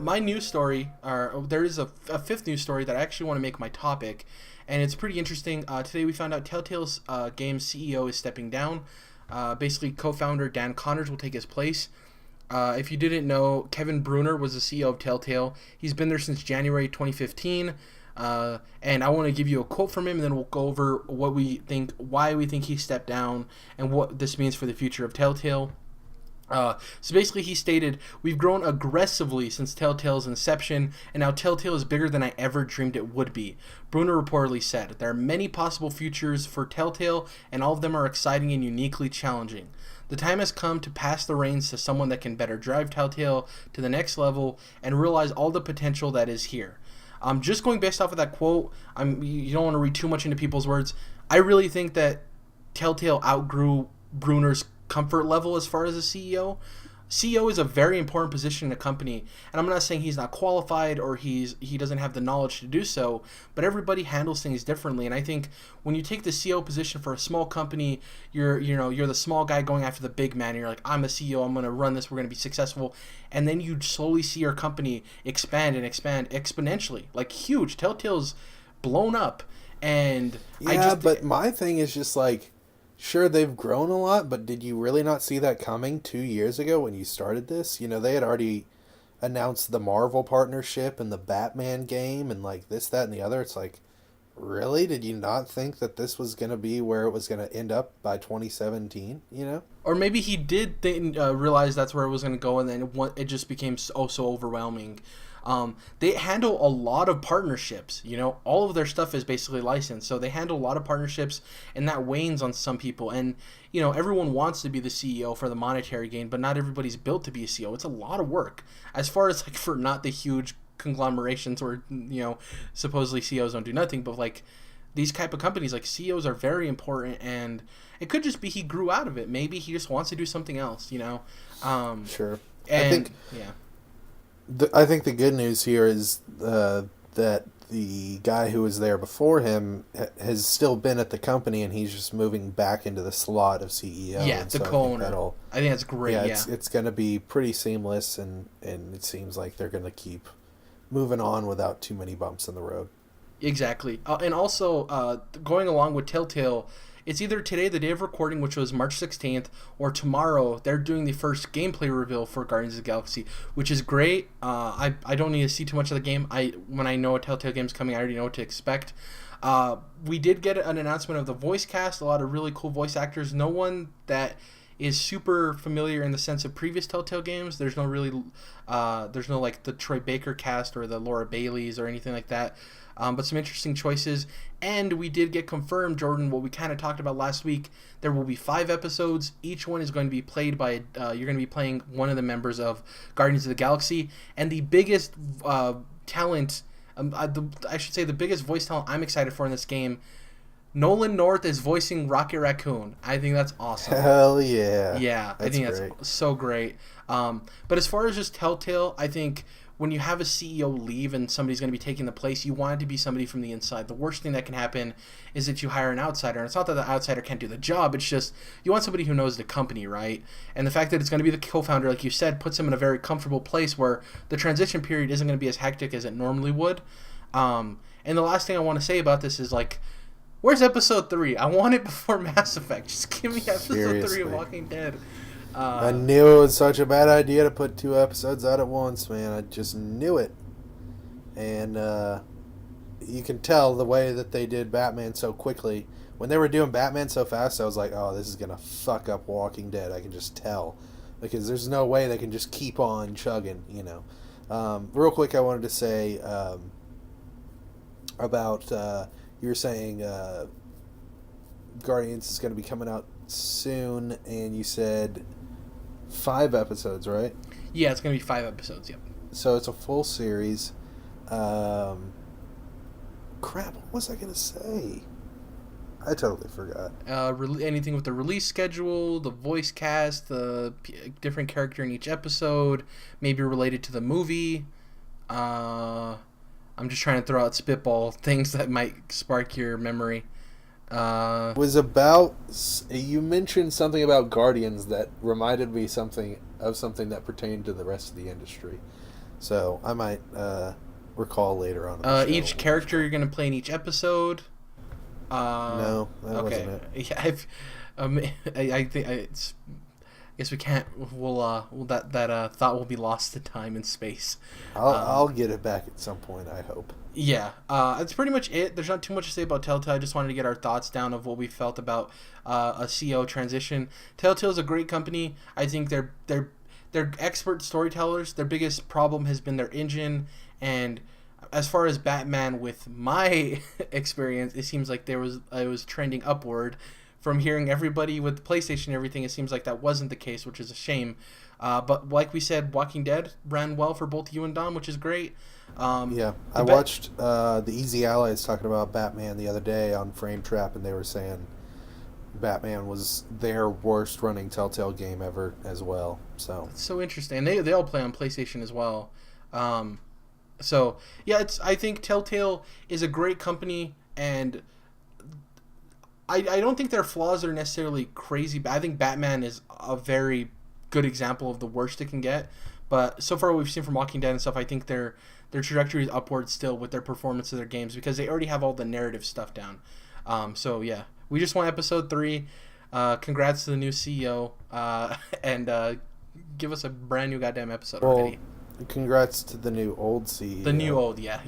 my news story, or there is a fifth news story that I actually want to make my topic, and it's pretty interesting. Today we found out Telltale's Games CEO is stepping down. Basically, co-founder Dan Connors will take his place. If you didn't know, Kevin Bruner was the CEO of Telltale. He's been there since January 2015. And I want to give you a quote from him, and then we'll go over what we think, why we think he stepped down, and what this means for the future of Telltale. So basically he stated, "We've grown aggressively since Telltale's inception, and now Telltale is bigger than I ever dreamed it would be." Bruner reportedly said, "There are many possible futures for Telltale, and all of them are exciting and uniquely challenging. The time has come to pass the reins to someone that can better drive Telltale to the next level and realize all the potential that is here." Just going based off of that quote, you don't want to read too much into people's words. I really think that Telltale outgrew Bruner's comfort level as far as a CEO. CEO is a very important position in a company, and I'm not saying he's not qualified or he doesn't have the knowledge to do so, but everybody handles things differently. And I think when you take the CEO position for a small company, you're the small guy going after the big man. You're like, I'm the CEO, I'm going to run this, we're going to be successful, and then you slowly see your company expand and expand exponentially, like huge. Telltale's blown up, and but my thing is just like, sure, they've grown a lot, but did you really not see that coming 2 years ago when you started this? You know, they had already announced the Marvel partnership and the Batman game and like this, that, and the other. It's like, really? Did you not think that this was going to be where it was going to end up by 2017, you know? Or maybe he did realize that's where it was going to go, and then it just became so overwhelming. They handle a lot of partnerships. All of their stuff is basically licensed, so they handle a lot of partnerships, and that wanes on some people. And everyone wants to be the CEO for the monetary gain, but not everybody's built to be a CEO. It's a lot of work, as far as like for not the huge conglomerations where supposedly CEOs don't do nothing, but like these type of companies, like CEOs are very important. And it could just be he grew out of it. Maybe he just wants to do something else. Sure. And I think the good news here is that the guy who was there before him has still been at the company, and he's just moving back into the slot of CEO. Yeah, the co-owner. I think that's great. Yeah, it's going to be pretty seamless, and it seems like they're going to keep moving on without too many bumps in the road. Exactly. And also, going along with Telltale, it's either today, the day of recording, which was March 16th, or tomorrow, they're doing the first gameplay reveal for Guardians of the Galaxy, which is great. I don't need to see too much of the game. When I know a Telltale game's coming, I already know what to expect. We did get an announcement of the voice cast, a lot of really cool voice actors. No one that is super familiar in the sense of previous Telltale games. There's no like the Troy Baker cast or the Laura Baileys or anything like that. But some interesting choices. And we did get confirmed, Jordan, what we kind of talked about last week. There will be 5 episodes. Each one is going to be played by, you're going to be playing one of the members of Guardians of the Galaxy. And the biggest talent, I should say the biggest voice talent I'm excited for in this game, Nolan North is voicing Rocket Raccoon. I think that's awesome. Hell yeah. Yeah, I think that's so great. But as far as just Telltale, I think when you have a CEO leave and somebody's going to be taking the place, you want it to be somebody from the inside. The worst thing that can happen is that you hire an outsider. And it's not that the outsider can't do the job. It's just you want somebody who knows the company, right? And the fact that it's going to be the co-founder, like you said, puts him in a very comfortable place where the transition period isn't going to be as hectic as it normally would. And the last thing I want to say about this is, like, where's episode 3? I want it before Mass Effect. Just give me episode 3 of Walking Dead. I knew it was such a bad idea to put 2 episodes out at once, man. I just knew it. And you can tell the way that they did Batman so quickly. When they were doing Batman so fast, I was like, oh, this is going to fuck up Walking Dead. I can just tell. Because there's no way they can just keep on chugging, Real quick, I wanted to say about, you were saying Guardians is going to be coming out soon, and you said 5 episodes, right? Yeah, it's going to be 5 episodes, yep. So it's a full series. Crap, what was I going to say? I totally forgot. Anything with the release schedule, the voice cast, the different character in each episode, maybe related to the movie. I'm just trying to throw out spitball things that might spark your memory. Was about, you mentioned something about Guardians that reminded me something that pertained to the rest of the industry. So I might recall later on in the show. Each character you're gonna play in each episode. No, that Okay. wasn't it. Yeah, I think it's. I guess we can't. That thought will be lost to time and space. I'll get it back at some point, I hope. Yeah, that's pretty much it. There's not too much to say about Telltale. I just wanted to get our thoughts down of what we felt about a CEO transition. Telltale is a great company. I think they're expert storytellers. Their biggest problem has been their engine, and as far as Batman, with my experience, it seems like it was trending upward. From hearing everybody with PlayStation and everything, it seems like that wasn't the case, which is a shame. But like we said, Walking Dead ran well for both you and Dom, which is great. Yeah, I watched the Easy Allies talking about Batman the other day on Frame Trap, and they were saying Batman was their worst running Telltale game ever as well. So It's so interesting. They all play on PlayStation as well. So yeah, I think Telltale is a great company, and I don't think their flaws are necessarily crazy. But I think Batman is a very good example of the worst it can get. But so far, what we've seen from Walking Dead and stuff, I think their trajectory is upward still with their performance of their games because they already have all the narrative stuff down. So yeah, we just won episode 3. Congrats to the new CEO, and give us a brand new goddamn episode already. congrats to the new old CEO. The new old, yeah.